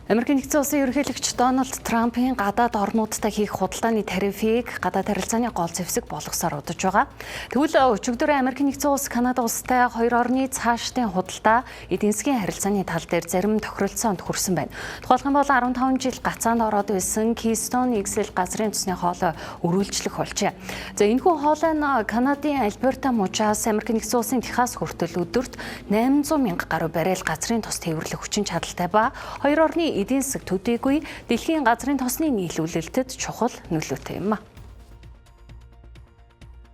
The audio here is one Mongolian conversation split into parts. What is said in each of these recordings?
Америкийн нэгдсэн улсын ерөнхийлөгч Дональд Трампын гадаад орнуудтай хийх худалдааны тарифыг гадаад харилцааны гол зэвсэг болгосоор удаж байгаа. Тэгвэл өчигдөр Америкийн нэгдсэн улс Канада улстай хоёр орны цаашдын худалдаа эдийн засгийн харилцааны тал дээр зарим тохиролцоонд хүрсэн байна. Тухайлх юм бол 15 жил гацаанд ороод байсан Keystone XL газрын цусны хоолой өрүүлжлэх болжээ. За энэхүү хоолой нь Канадын Альберта мужаас Америкийн нэгдсэн улсын Техас хүртэл өдөрт 800 мянга гаруй баррел газрын тос тээвэрлэх хүчин чадалтай ба хоёр орны эдийн засаг төдийгүй дэлхийн газрын тосны нийлүүлэлтэд чухал нөлөөтэй юм.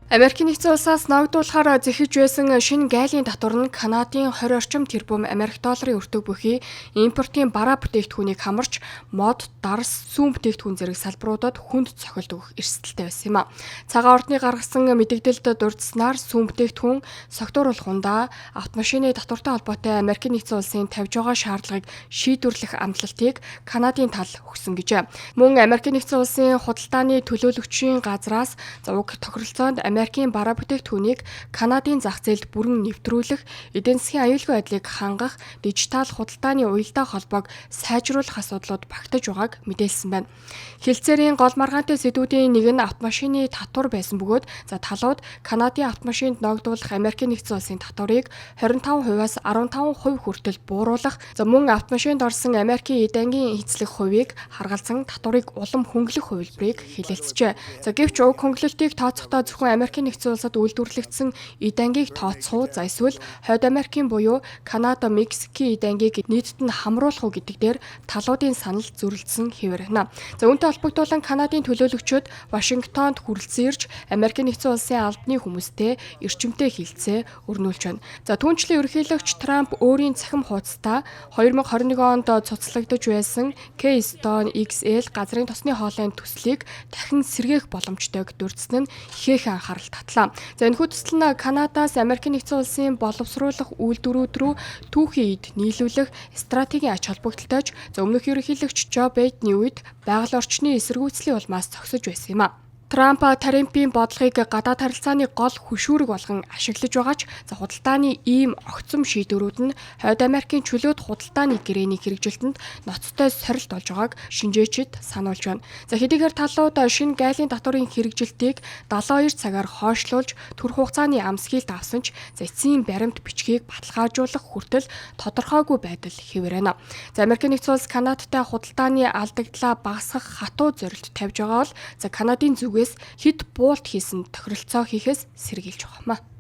Америкийн нэгдсэн улсаас ногдуулахаар зэхэж байсан шинэ гаалийн татвар нь Канадын 20 орчим тэрбум Америк долларын өртөг бүхий импортын бараа бүтээгдэхүүнийг хамарч мод, дарс, сүүн бүтээгдэхүүн зэрэг салбаруудад хүнд цохилт өгөх эрсдэлтэй байсан юм. Цагаан ордны гаргасан мэдээлэлд дурдсанаар сүүн бүтээгдэхүүн, согтууруулах ундаа, автомашины татвартай холбоотой Америкийн нэгдсэн улсын тавьж байгаа шаардлагыг шийдвэрлэх амлалтыг Канадын тал өгсөн гэжээ. Мөн Америкийн нэгдсэн улсын худалдааны төлөөлөгчийн газраас уг тохиролцоонд Америкийн бараа бүтээгдэхүүнийг Канадын зах зээлд бүрэн нэвтрүүлэх, эдийн засгийн аюулгүй байдлыг хангах, дижитал худалдааны уялдаа холбоог сайжруулах асуудлууд багтаж байгааг мэдээлсэн байна. Хэлцээрийн гол маргаантай сэдвүүдийн нэг нь автомашины татвар байсан бөгөөд талууд Канадын автомашинд ногдуулах Америкийн нэгдсэн улсын татварыг 25%-аас 15% хүртэл бууруулах, мөн автомашинд орсон Америкийн эдийн эзлэх хувийг харгалзан татварыг улам хөнгөлөх хувилбарыг хэлэлцжээ. Гэвч уг хөнгөлөлтийг тооцохдоо зөвхөн Америкийн нэгдсэн улсад үйлдвэрлэгдсэн эдангийг тооцох уу, эсвэл Хойд Америкийн буюу Канада, Мексикийн эдангийг нийтэд нь хамруулах уу гэдэг дээр талуудын санал зөрөлдсөн хэвээр байна. Үүнтэй холбогдуулан Канадын төлөөлөгчид Вашингтонд хүрэлцэн ирж Америкийн нэгдсэн улсын албаны хүмүүстэй эрчимтэй хилцээ өрнүүлж байна. Түүнчлэн ерөнхийлөгч Трамп өөрийн цахим хуудастай 2021 онд цуцлагдж байсан Keystone XL газрын тосны хоолойн төслийг дахин сэргээх боломжтойг дурдсан нь ихээхэн анхаарал татлаа. Энэхүү төсөл нь Канадаас Америкийн нэгдсэн улсын боловсруулах үйлдвэрүүд рүү түүхийн эд нийлүүлэх стратегийн ач холбогдолтойч өмнөх ерөнхийлөгч Жо Байдены үед байгаль орчны эсэргүүцлийн улмаас зогсож байсан юм. Трамп тарифын бодлогыг гадаад харилцааны гол хөшүүрэг болгон ашиглаж байгаач худалдааны ийм огцом шийдвэрүүд нь Хойд Америкийн чөлөөт худалдааны гэрээний хэрэгжилтэнд ноцтой сорилт болж байгааг шинжээчид сануулж байна. Хэдийгээр талууд шинэ гаалийн татварын хэрэгжилтийг 72 цагаар хойшлуулж төрөх хугацааны амсгийлт авсан ч эцсийн баримт бичгийг баталгаажуулах хүртэл тодорхойгүй байдал хэвээр байна. Америкийн нэгдсэн улс Канадтай худалдааны алдагдлаа багасгах хатуу зорилт тавьж байгаа бол Канадын зүгээс хэд буулт хийсэн тохиролцоо хийхээс сэргийлж байгаа юм.